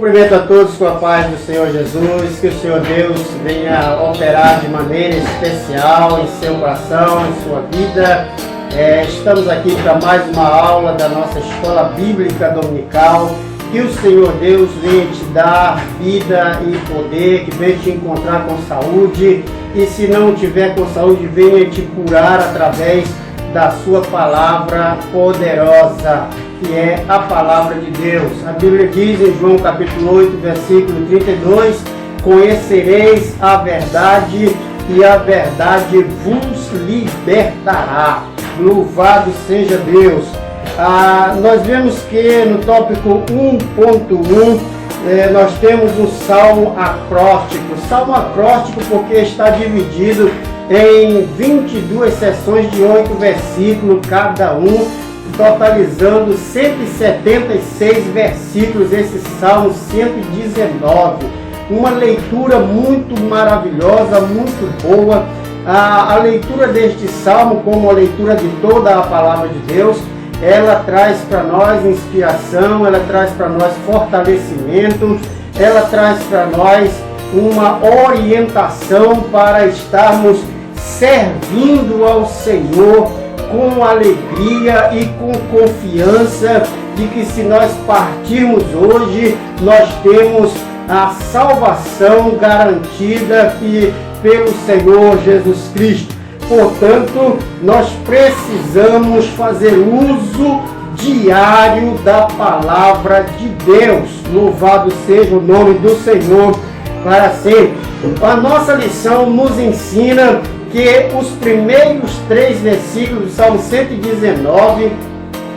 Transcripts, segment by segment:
Cumprimento a todos com a paz do Senhor Jesus, que o Senhor Deus venha operar de maneira especial em seu coração, em sua vida. Estamos aqui para mais uma aula da nossa Escola Bíblica Dominical. Que o Senhor Deus venha te dar vida e poder, que venha te encontrar com saúde. E se não tiver com saúde, venha te curar através da sua palavra poderosa, que é a palavra de Deus. A Bíblia diz em João capítulo 8, versículo 32, conhecereis a verdade e a verdade vos libertará. Louvado seja Deus. Nós vemos que no tópico 1.1 nós temos um salmo acróstico. Salmo acróstico porque está dividido em 22 sessões de 8 versículos cada um, totalizando 176 versículos, esse Salmo 119. Uma leitura muito maravilhosa, muito boa. A leitura deste Salmo, como a leitura de toda a palavra de Deus, ela traz para nós inspiração, ela traz para nós fortalecimento, ela traz para nós uma orientação para estarmos servindo ao Senhor com alegria e com confiança de que se nós partirmos hoje, nós temos a salvação garantida pelo Senhor Jesus Cristo. Portanto, nós precisamos fazer uso diário da palavra de Deus. Louvado seja o nome do Senhor para sempre. A nossa lição nos ensina que os primeiros 3 versículos do Salmo 119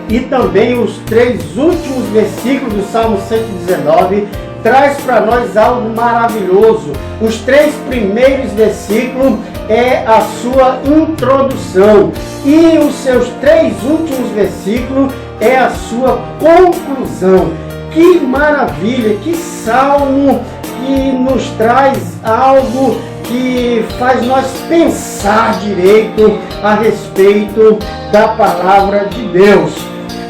e também os 3 últimos versículos do Salmo 119 traz para nós algo maravilhoso. Os 3 primeiros versículos é a sua introdução e os seus 3 últimos versículos é a sua conclusão. Que maravilha, que salmo que nos traz algo que faz nós pensar direito a respeito da palavra de Deus.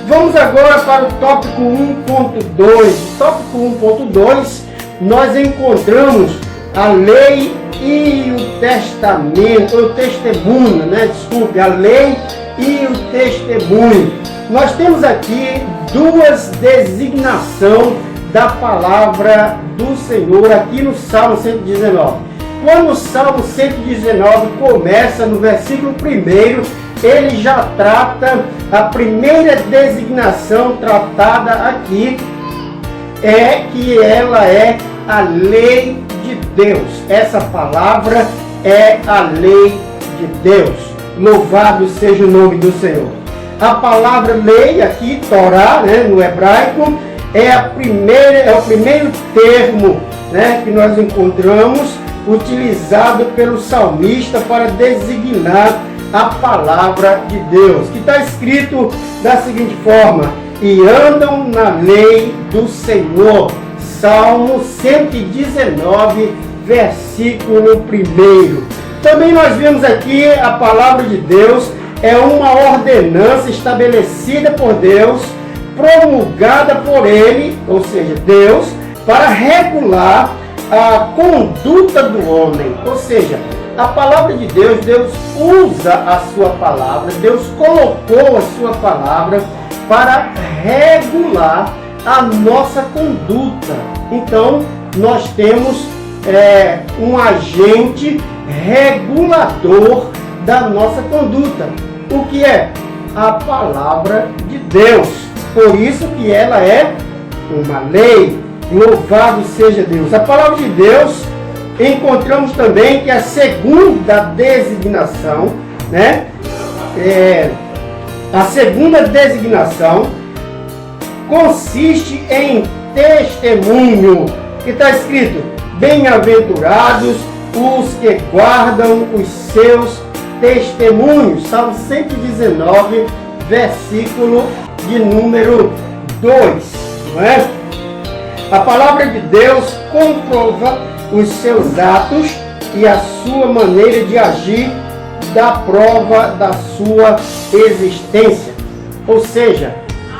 Vamos agora para o tópico 1.2. Tópico 1.2, nós encontramos a lei e o testamento, o testemunho, Desculpe, a lei e o testemunho. Nós temos aqui 2 designações da palavra do Senhor aqui no Salmo 119. Quando o Salmo 119 começa no versículo 1, ele já trata, a primeira designação tratada aqui é que ela é a lei de Deus. Essa palavra é a lei de Deus. Louvado seja o nome do Senhor. A palavra lei aqui, Torá, no hebraico, é o primeiro termo que nós encontramos utilizado pelo salmista para designar a palavra de Deus, que está escrito da seguinte forma: e andam na lei do Senhor. Salmo 119, versículo 1. Também nós vemos aqui a palavra de Deus é uma ordenança estabelecida por Deus, promulgada por Ele, ou seja, Deus, para regular a conduta do homem. Ou seja, a palavra de Deus, Deus usa a sua palavra, Deus colocou a sua palavra para regular a nossa conduta. Então, nós temos um agente regulador da nossa conduta. O que é? A palavra de Deus. Por isso que ela é uma lei. Louvado seja Deus. A palavra de Deus, encontramos também que a segunda designação, a segunda designação consiste em testemunho, que está escrito: bem-aventurados os que guardam os seus testemunhos. Salmo 119, versículo de número 2, não é? A palavra de Deus comprova os seus atos e a sua maneira de agir dá prova da sua existência. Ou seja,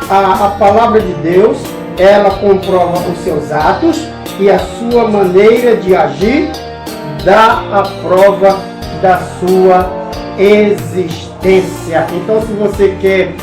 a palavra de Deus, ela comprova os seus atos e a sua maneira de agir dá a prova da sua existência. Então, se você quer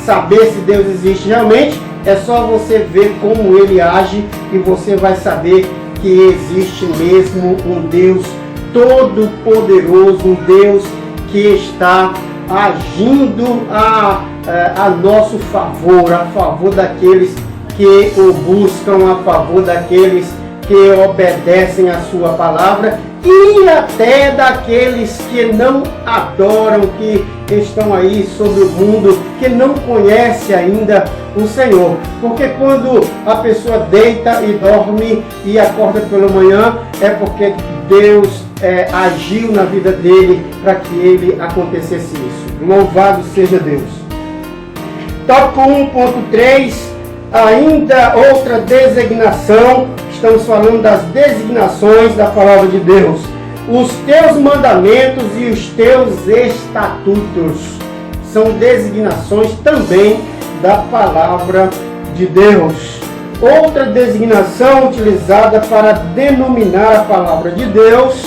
saber se Deus existe realmente, é só você ver como Ele age e você vai saber que existe mesmo um Deus todo-poderoso, um Deus que está agindo a nosso favor, a favor daqueles que o buscam, a favor daqueles que obedecem a sua palavra e até daqueles que não adoram, que estão aí sobre o mundo, que não conhece ainda o Senhor. Porque quando a pessoa deita e dorme e acorda pela manhã, é porque Deus agiu na vida dele para que ele acontecesse isso. Louvado seja Deus. Tópico 1.3, ainda outra designação. Estamos falando das designações da palavra de Deus. Os teus mandamentos e os teus estatutos são designações também da palavra de Deus. Outra designação utilizada para denominar a palavra de Deus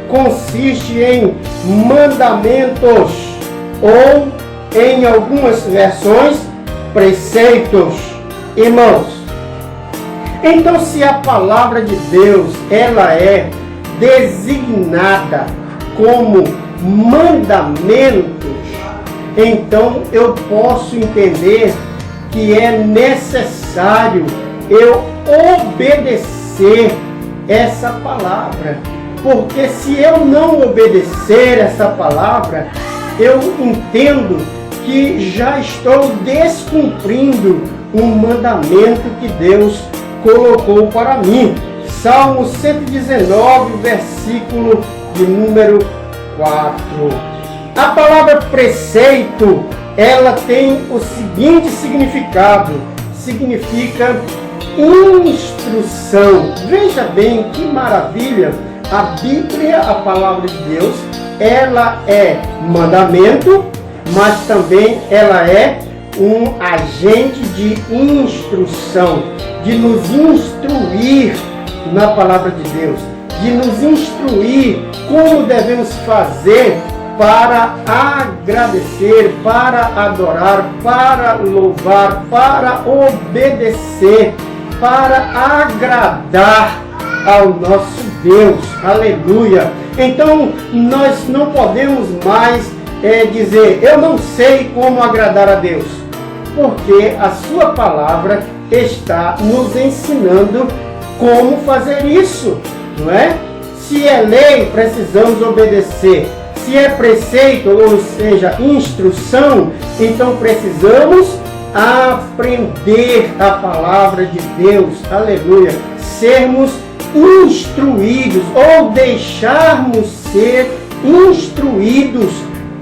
consiste em mandamentos ou, em algumas versões, preceitos. Irmãos, então, se a palavra de Deus ela é designada como mandamentos, então eu posso entender que é necessário eu obedecer essa palavra. Porque se eu não obedecer essa palavra, eu entendo que já estou descumprindo um mandamento que Deus colocou para mim. Salmo 119, versículo de número 4. A palavra preceito, ela tem o seguinte significado. Significa instrução. Veja bem que maravilha. A Bíblia, a palavra de Deus, ela é mandamento, mas também ela é um agente de instrução, de nos instruir na palavra de Deus, de nos instruir como devemos fazer para agradecer, para adorar, para louvar, para obedecer, para agradar ao nosso Deus. Aleluia! Então, nós não podemos mais dizer, eu não sei como agradar a Deus, porque a sua palavra está nos ensinando como fazer isso, não é? Se é lei, precisamos obedecer. Se é preceito, ou seja, instrução, então precisamos aprender a palavra de Deus. Aleluia! Sermos instruídos ou deixarmos ser instruídos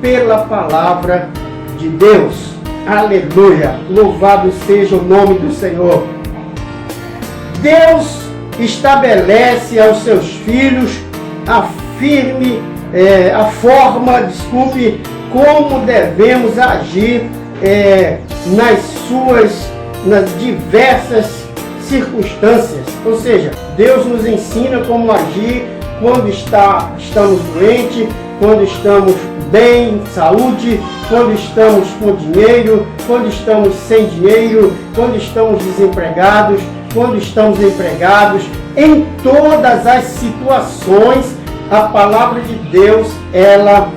pela palavra de Deus. Aleluia! Louvado seja o nome do Senhor. Deus estabelece aos seus filhos a forma, como devemos agir nas diversas circunstâncias. Ou seja, Deus nos ensina como agir quando estamos doentes, quando estamos bem, saúde, quando estamos com dinheiro, quando estamos sem dinheiro, quando estamos desempregados, quando estamos empregados. Em todas as situações, a palavra de Deus, ela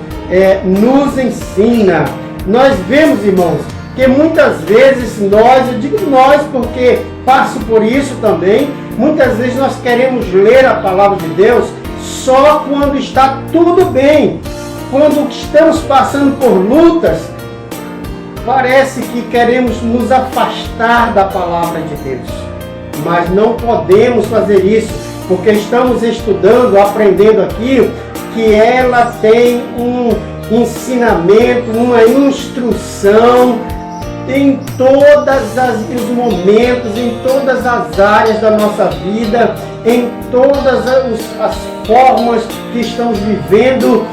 nos ensina. Nós vemos, irmãos, que muitas vezes eu digo nós porque passo por isso também, muitas vezes nós queremos ler a palavra de Deus só quando está tudo bem. Quando estamos passando por lutas, parece que queremos nos afastar da palavra de Deus. Mas não podemos fazer isso, porque estamos estudando, aprendendo aqui, que ela tem um ensinamento, uma instrução em todos os momentos, em todas as áreas da nossa vida, em todas as formas que estamos vivendo,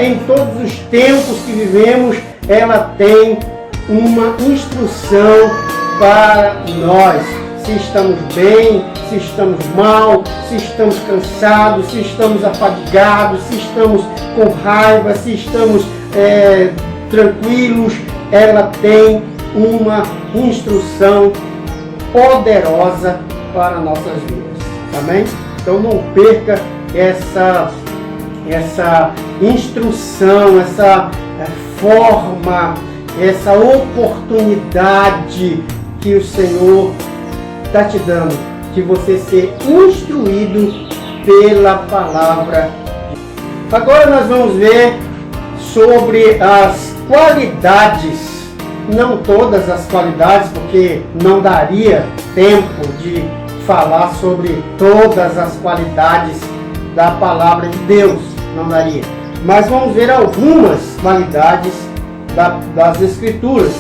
em todos os tempos que vivemos. Ela tem uma instrução para nós. Se estamos bem, se estamos mal, se estamos cansados, se estamos afadigados, se estamos com raiva, se estamos tranquilos, ela tem uma instrução poderosa para nossas vidas. Amém? Então não perca essa instrução, essa forma, essa oportunidade que o Senhor está te dando, de você ser instruído pela palavra. Agora nós vamos ver sobre as qualidades, não todas as qualidades, porque não daria tempo de falar sobre todas as qualidades da palavra de Deus, não daria. Mas vamos ver algumas qualidades das Escrituras,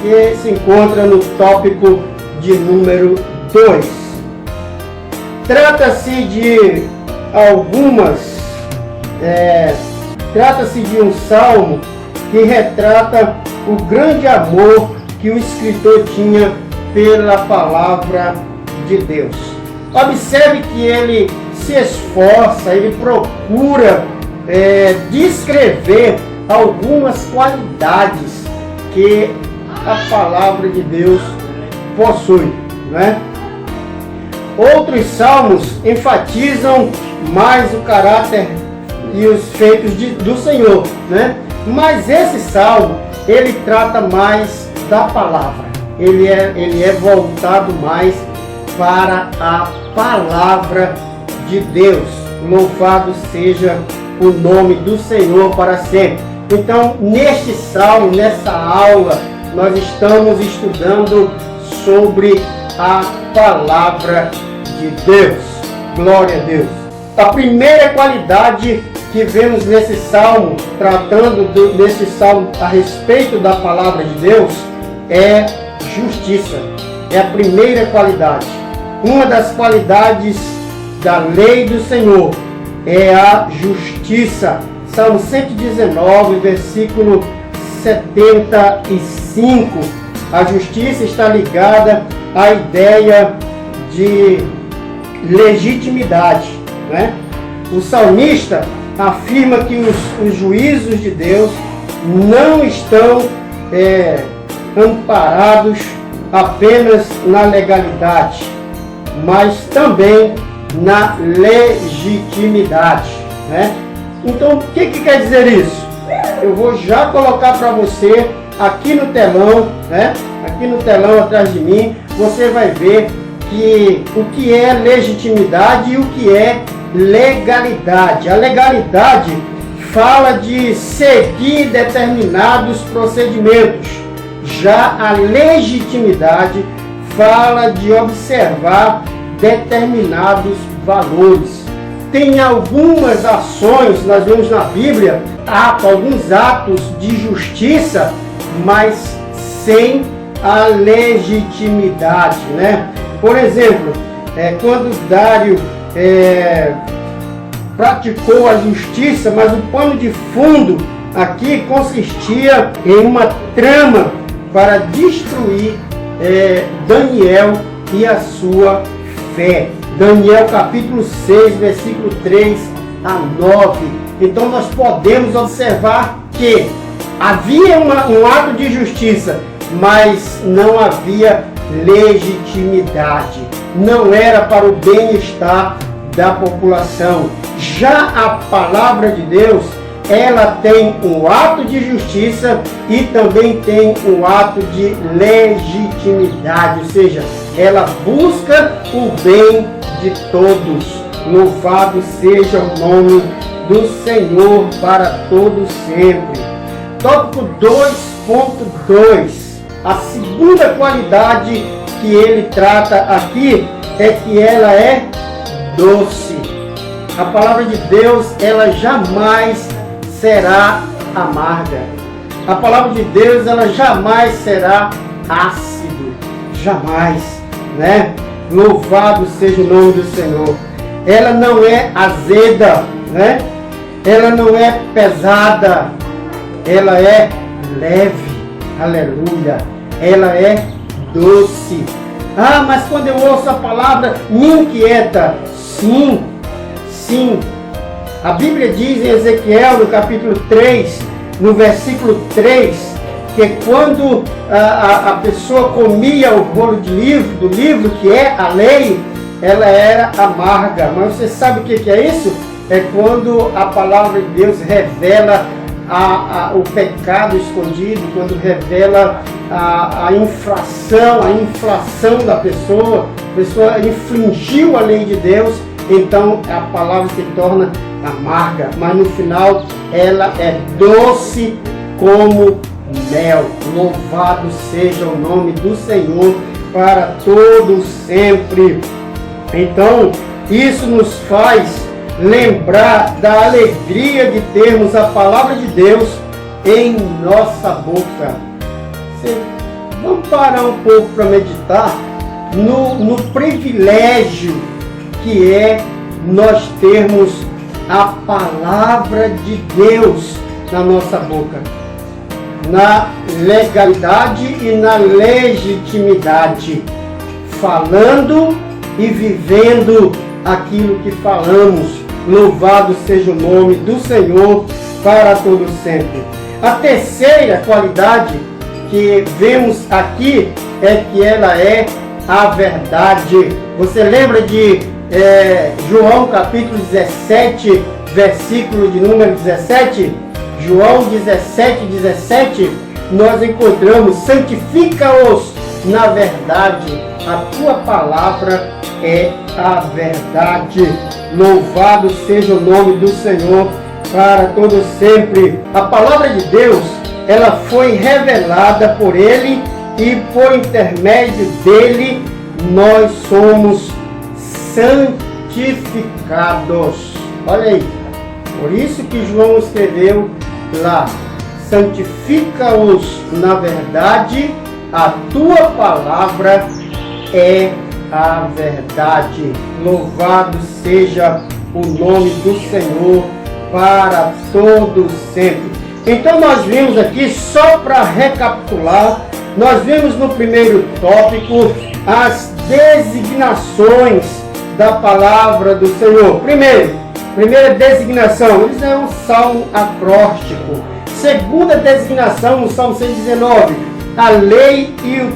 que se encontra no tópico de número 2. Trata-se de um salmo que retrata o grande amor que o escritor tinha pela palavra de Deus. Observe que ele se esforça, ele procura descrever algumas qualidades que a palavra de Deus possui, né? Outros salmos enfatizam mais o caráter e os feitos do Senhor, né? Mas esse salmo, ele trata mais da palavra. Ele é voltado mais para a palavra de Deus. Louvado seja o nome do Senhor para sempre. Então, neste salmo, nessa aula, nós estamos estudando sobre a palavra de Deus. Glória a Deus. A primeira qualidade que vemos nesse salmo, tratando desse salmo a respeito da palavra de Deus, é justiça. É a primeira qualidade. Uma das qualidades da lei do Senhor é a justiça. Salmo 119, versículo 75. A justiça está ligada à ideia de legitimidade, né? O salmista afirma que os juízos de Deus não estão amparados apenas na legalidade, mas também na legitimidade, né? Então, o que quer dizer isso? Eu vou já colocar para você aqui no telão, né? Aqui no telão atrás de mim, você vai ver que o que é legitimidade e o que é legalidade. A legalidade fala de seguir determinados procedimentos. Já a legitimidade fala de observar determinados valores. Tem algumas ações, nós vemos na Bíblia, alguns atos de justiça, mas sem a legitimidade, né? Por exemplo, quando Dário praticou a justiça, mas o pano de fundo aqui consistia em uma trama para destruir Daniel e a sua fé. Daniel capítulo 6, versículo 3 a 9. Então nós podemos observar que havia um ato de justiça, mas não havia legitimidade. Não era para o bem-estar da população. Já a palavra de Deus, ela tem um ato de justiça e também tem um ato de legitimidade, ou seja, ela busca o bem de todos. Louvado seja o nome do Senhor para todos sempre. Tópico 2.2. A segunda qualidade que ele trata aqui é que ela é doce. A palavra de Deus, ela jamais será amarga. A palavra de Deus, ela jamais será ácido. Jamais, né? Louvado seja o nome do Senhor. Ela não é azeda, né? Ela não é pesada. Ela é leve. Aleluia. Ela é doce. Ah, mas quando eu ouço a palavra me inquieta. Sim, sim. A Bíblia diz em Ezequiel, no capítulo 3, no versículo 3, que quando a pessoa comia o rolo do livro, que é a lei, ela era amarga. Mas você sabe o que é isso? É quando a palavra de Deus revela o pecado escondido, quando revela a infração da pessoa, a pessoa infringiu a lei de Deus, então a palavra se torna amarga, mas no final ela é doce como mel. Louvado seja o nome do Senhor para todo sempre. Então, isso nos faz lembrar da alegria de termos a palavra de Deus em nossa boca. Vamos parar um pouco para meditar no privilégio que é nós termos a palavra de Deus na nossa boca, na legalidade e na legitimidade, falando e vivendo aquilo que falamos. Louvado seja o nome do Senhor para todo sempre. A terceira qualidade que vemos aqui é que ela é a verdade. Você lembra de João capítulo 17, versículo de número 17? João 17, 17, nós encontramos: santifica-os na verdade, a tua palavra é a verdade. Louvado seja o nome do Senhor para todo sempre. A palavra de Deus, ela foi revelada por Ele e por intermédio dele nós somos santificados. Olha aí, por isso que João escreveu lá: santifica-os na verdade, a tua palavra é a verdade. Louvado seja o nome do Senhor para todo sempre. Então nós vimos aqui, só para recapitular, nós vimos no primeiro tópico as designações da palavra do Senhor. Primeira designação, isso é um salmo acróstico. Segunda designação, no Salmo 119, a lei e o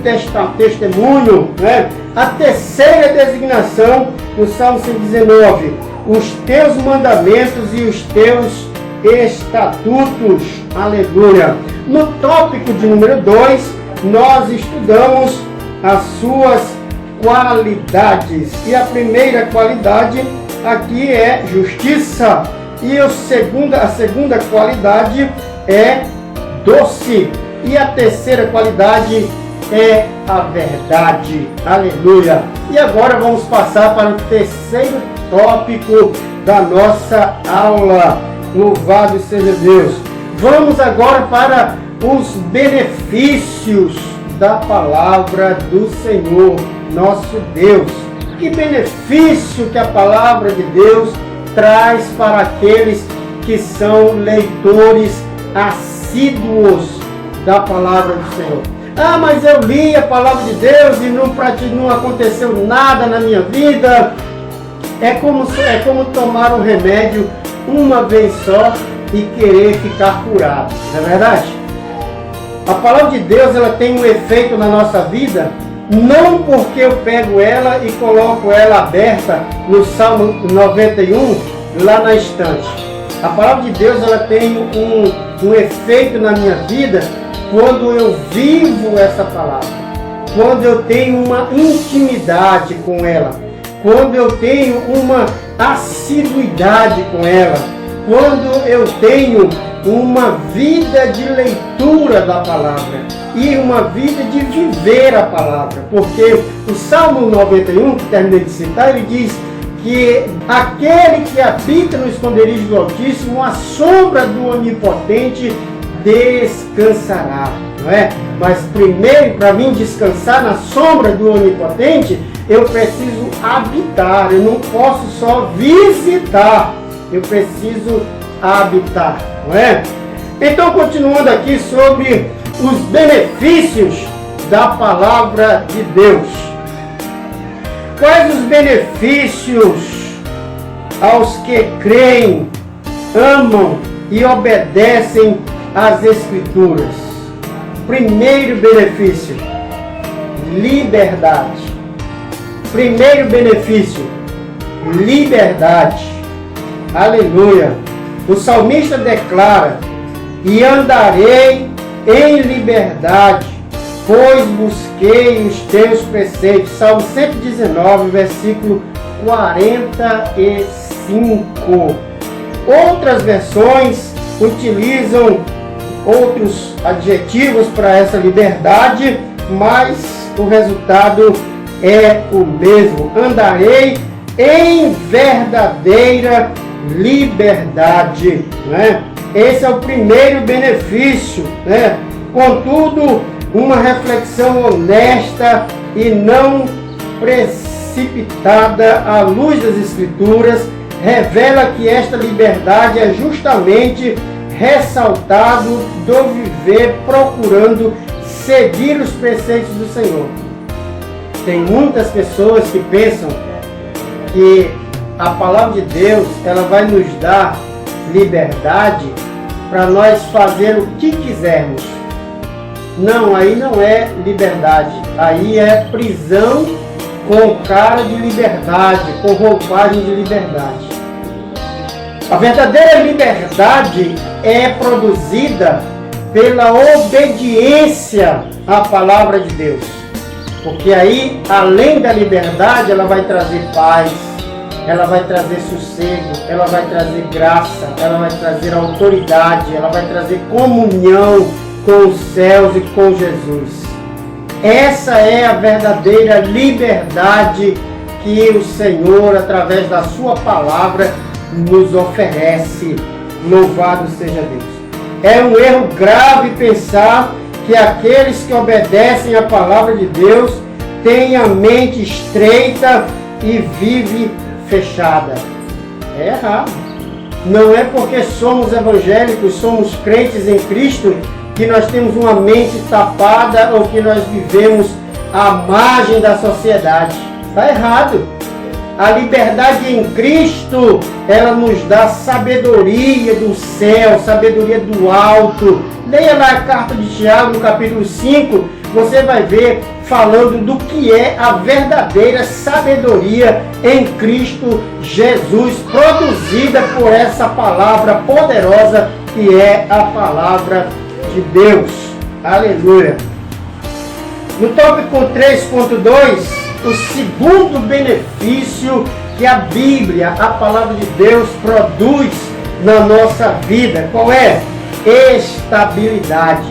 testemunho, né? A terceira designação, no Salmo 119, os teus mandamentos e os teus estatutos. Aleluia. No tópico de número 2, nós estudamos as suas qualidades. E a primeira qualidade aqui é justiça. E a segunda qualidade é doce. E a terceira qualidade é a verdade. Aleluia. E agora vamos passar para o terceiro tópico da nossa aula. Louvado seja Deus. Vamos agora para os benefícios da palavra do Senhor, nosso Deus. Que benefício que a palavra de Deus traz para aqueles que são leitores assíduos da palavra do Senhor. Ah, mas eu li a palavra de Deus e não aconteceu nada na minha vida. É como tomar um remédio uma vez só e querer ficar curado, não é verdade? A palavra de Deus, ela tem um efeito na nossa vida, não porque eu pego ela e coloco ela aberta no Salmo 91 lá na estante. A palavra de Deus, ela tem um efeito na minha vida quando eu vivo essa palavra, quando eu tenho uma intimidade com ela, quando eu tenho uma assiduidade com ela, quando eu tenho uma vida de leitura da palavra e uma vida de viver a palavra. Porque o Salmo 91, que terminei de citar, ele diz que aquele que habita no esconderijo do Altíssimo, a sombra do Onipotente descansará, não é? Mas primeiro, para mim descansar na sombra do Onipotente, eu preciso habitar. Eu não posso só visitar, eu preciso habitar, não é? Então, continuando aqui sobre os benefícios da palavra de Deus. Quais os benefícios aos que creem, amam e obedecem às Escrituras? Primeiro benefício, liberdade. Primeiro benefício, liberdade. Aleluia. O salmista declara: e andarei em liberdade, pois busquei os teus preceitos. Salmo 119, versículo 45. Outras versões utilizam outros adjetivos para essa liberdade, mas o resultado é o mesmo. Andarei em verdadeira liberdade, né? Esse é o primeiro benefício, né? Contudo, uma reflexão honesta e não precipitada à luz das Escrituras revela que esta liberdade é justamente ressaltado do viver procurando seguir os preceitos do Senhor. Tem muitas pessoas que pensam que a palavra de Deus ela vai nos dar liberdade para nós fazer o que quisermos. Não, aí não é liberdade, aí é prisão com cara de liberdade, com roupagem de liberdade. A verdadeira liberdade é produzida pela obediência à palavra de Deus. Porque aí, além da liberdade, ela vai trazer paz, ela vai trazer sossego, ela vai trazer graça, ela vai trazer autoridade, ela vai trazer comunhão com os céus e com Jesus. Essa é a verdadeira liberdade que o Senhor, através da sua palavra, nos oferece. Louvado seja Deus. É um erro grave pensar que aqueles que obedecem à palavra de Deus têm a mente estreita e vive fechada. É errado. Não é porque somos evangélicos, somos crentes em Cristo, que nós temos uma mente tapada ou que nós vivemos à margem da sociedade. Está errado. A liberdade em Cristo, ela nos dá sabedoria do céu, sabedoria do alto. Leia lá a carta de Tiago, no capítulo 5, você vai ver falando do que é a verdadeira sabedoria em Cristo Jesus, produzida por essa palavra poderosa que é a palavra de Deus. Aleluia. No tópico 3.2, o segundo benefício que a Bíblia, a palavra de Deus, produz na nossa vida. Qual é? Estabilidade.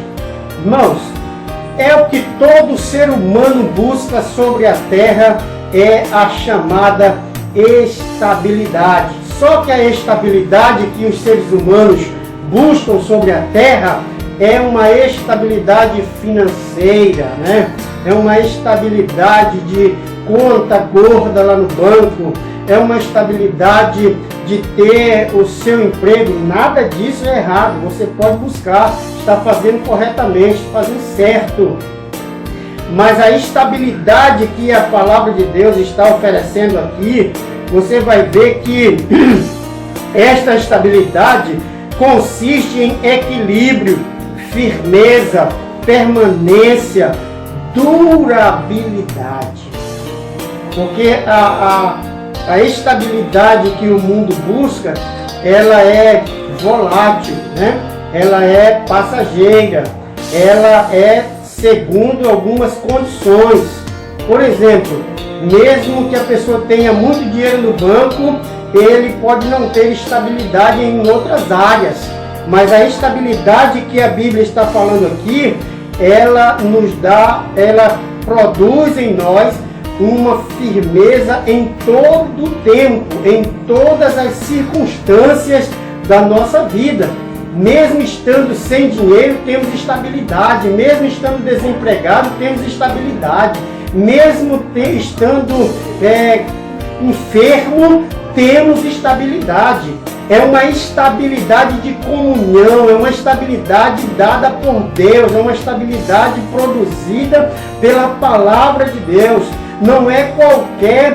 Irmãos, é o que todo ser humano busca sobre a terra, é a chamada estabilidade. Só que a estabilidade que os seres humanos buscam sobre a terra é uma estabilidade financeira, né? É uma estabilidade de conta gorda lá no banco, é uma estabilidade de ter o seu emprego. Nada disso é errado, você pode buscar, está fazendo corretamente, fazendo certo. Mas a estabilidade que a palavra de Deus está oferecendo aqui, você vai ver que esta estabilidade consiste em equilíbrio, firmeza, permanência, durabilidade. Porque a estabilidade que o mundo busca, ela é volátil, né? Ela é passageira, ela é segundo algumas condições. Por exemplo, mesmo que a pessoa tenha muito dinheiro no banco, ele pode não ter estabilidade em outras áreas. Mas a estabilidade que a Bíblia está falando aqui, ela nos dá, ela produz em nós uma firmeza em todo o tempo, em todas as circunstâncias da nossa vida. Mesmo estando sem dinheiro, temos estabilidade. Mesmo estando desempregado, temos estabilidade. Mesmo estando enfermo, temos estabilidade. é uma estabilidade de comunhão, é uma estabilidade dada por Deus, é uma estabilidade produzida pela palavra de Deus. Não é qualquer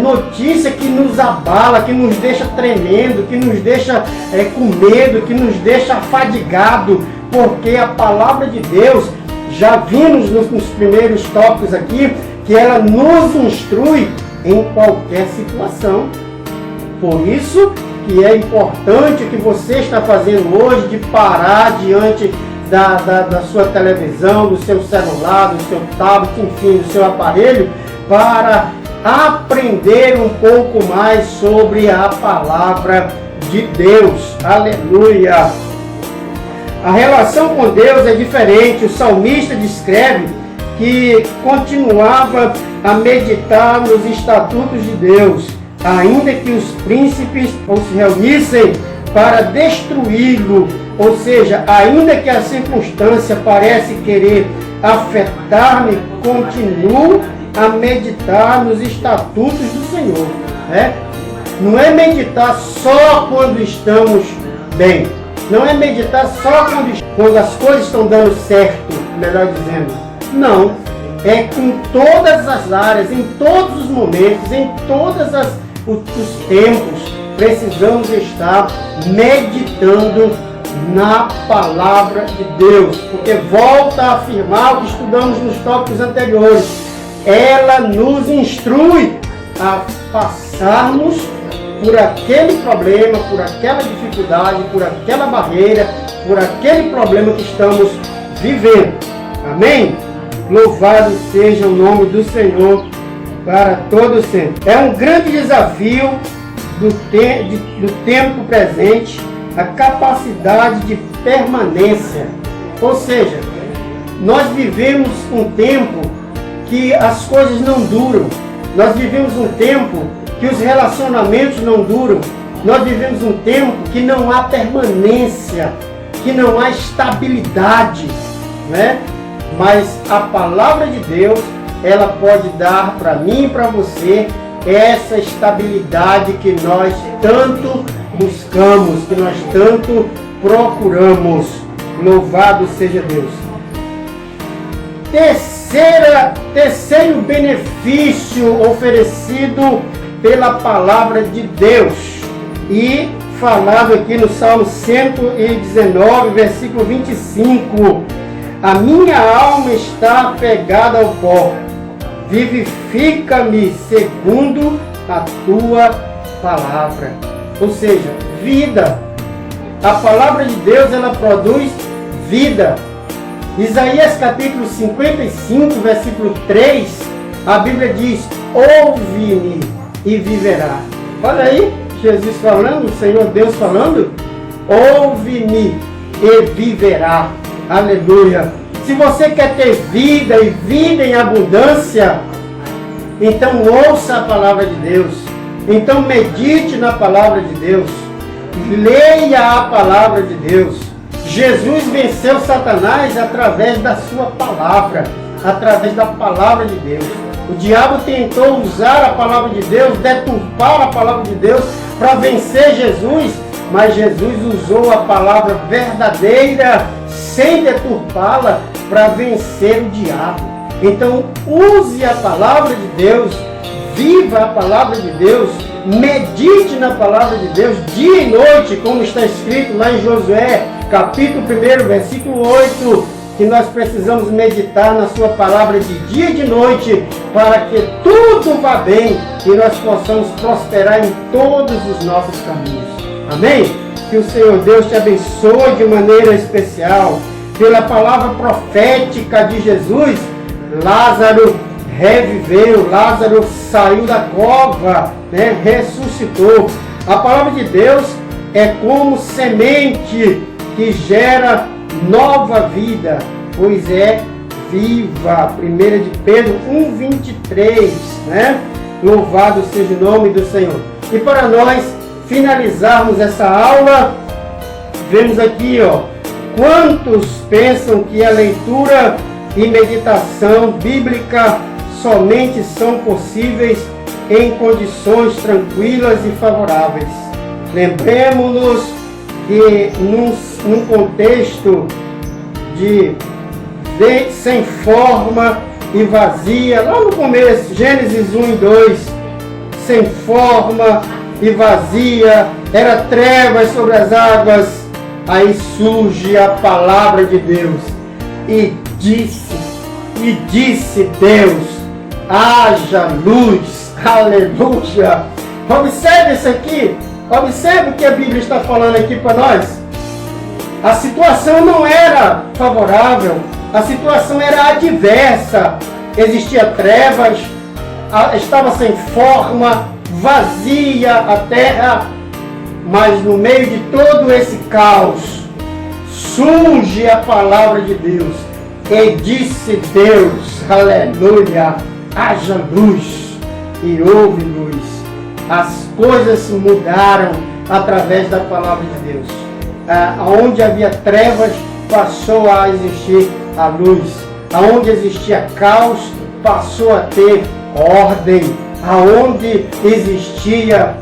notícia que nos abala, que nos deixa tremendo, que nos deixa com medo, que nos deixa afadigado, porque a palavra de Deus, já vimos nos primeiros tópicos aqui, que ela nos instrui em qualquer situação. Por isso que é importante o que você está fazendo hoje, de parar diante da sua televisão, do seu celular, do seu tablet, enfim, do seu aparelho, para aprender um pouco mais sobre a palavra de Deus. Aleluia! A relação com Deus é diferente. O salmista descreve que continuava a meditar nos estatutos de Deus, ainda que os príncipes se reunissem para destruí-lo, ou seja, ainda que a circunstância parece querer afetar-me, continuo a meditar nos estatutos do Senhor. Não é meditar só quando estamos bem, não é meditar só quando as coisas estão dando certo, melhor dizendo. Não, é em todas as áreas, em todos os momentos, em todos os tempos, precisamos estar meditando na palavra de Deus, porque volta a afirmar o que estudamos nos tópicos anteriores. Ela nos instrui a passarmos por aquele problema, por aquela dificuldade, por aquela barreira, por aquele problema que estamos vivendo. Amém? Louvado seja o nome do Senhor para todo sempre. É um grande desafio do tempo presente a capacidade de permanência. Ou seja, nós vivemos um tempo que as coisas não duram. Nós vivemos um tempo que os relacionamentos não duram. Nós vivemos um tempo que não há permanência, que não há estabilidade, né? Mas a palavra de Deus, ela pode dar para mim e para você essa estabilidade que nós tanto buscamos, que nós tanto procuramos. Louvado seja Deus. Terceiro benefício oferecido pela palavra de Deus, e falado aqui no Salmo 119, versículo 25. A minha alma está apegada ao pó, vivifica-me segundo a tua palavra. Ou seja, vida. A palavra de Deus, ela produz vida. Isaías capítulo 55, versículo 3, a Bíblia diz: ouve-me e viverá. Olha aí, Jesus falando, o Senhor Deus falando: ouve-me e viverá. Aleluia. Se você quer ter vida e vida em abundância, então ouça a palavra de Deus. Então medite na palavra de Deus. Leia a palavra de Deus. Jesus venceu Satanás através da sua palavra, através da palavra de Deus. O diabo tentou usar a palavra de Deus, deturpar a palavra de Deus para vencer Jesus, mas Jesus usou a palavra verdadeira, sem deturpá-la, para vencer o diabo. Então, use a palavra de Deus, viva a palavra de Deus, medite na palavra de Deus dia e noite, como está escrito lá em Josué, capítulo 1, versículo 8, que nós precisamos meditar na sua palavra de dia e de noite, para que tudo vá bem e nós possamos prosperar em todos os nossos caminhos. Amém? Que o Senhor Deus te abençoe de maneira especial. Pela palavra profética de Jesus, Lázaro reviveu, Lázaro saiu da cova, né? Ressuscitou. A palavra de Deus é como semente que gera nova vida, pois é viva. 1 de Pedro 1,23, né? Louvado seja o nome do Senhor. E para nós finalizarmos essa aula, vemos aqui, quantos pensam que a leitura e meditação bíblica somente são possíveis em condições tranquilas e favoráveis. Lembremos-nos que num contexto sem forma e vazia, lá no começo, Gênesis 1 e 2, sem forma e vazia, era trevas sobre as águas, aí surge a palavra de Deus, e disse Deus, haja luz, aleluia. Observe isso aqui, observe o que a Bíblia está falando aqui para nós. A situação não era favorável, a situação era adversa, existia trevas, estava sem forma, vazia a terra, mas no meio de todo esse caos, surge a palavra de Deus, e disse Deus, aleluia, haja luz, e houve luz. As coisas mudaram através da palavra de Deus. Onde havia trevas, passou a existir a luz. Aonde existia caos, passou a ter ordem. Aonde existia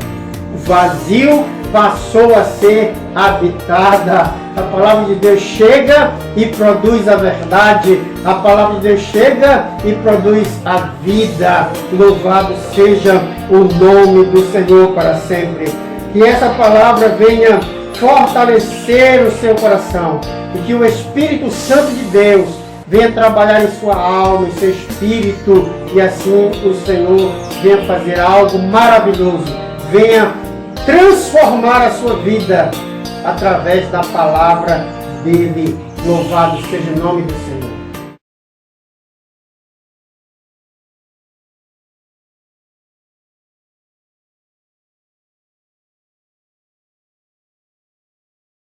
vazio, passou a ser habitada. A palavra de Deus chega e produz a verdade. A palavra de Deus chega e produz a vida. Louvado seja o nome do Senhor para sempre. Que essa palavra venha fortalecer o seu coração. E que o Espírito Santo de Deus venha trabalhar em sua alma, em seu espírito. E assim o Senhor venha fazer algo maravilhoso. Venha transformar a sua vida através da palavra dele. Louvado seja o nome do Senhor.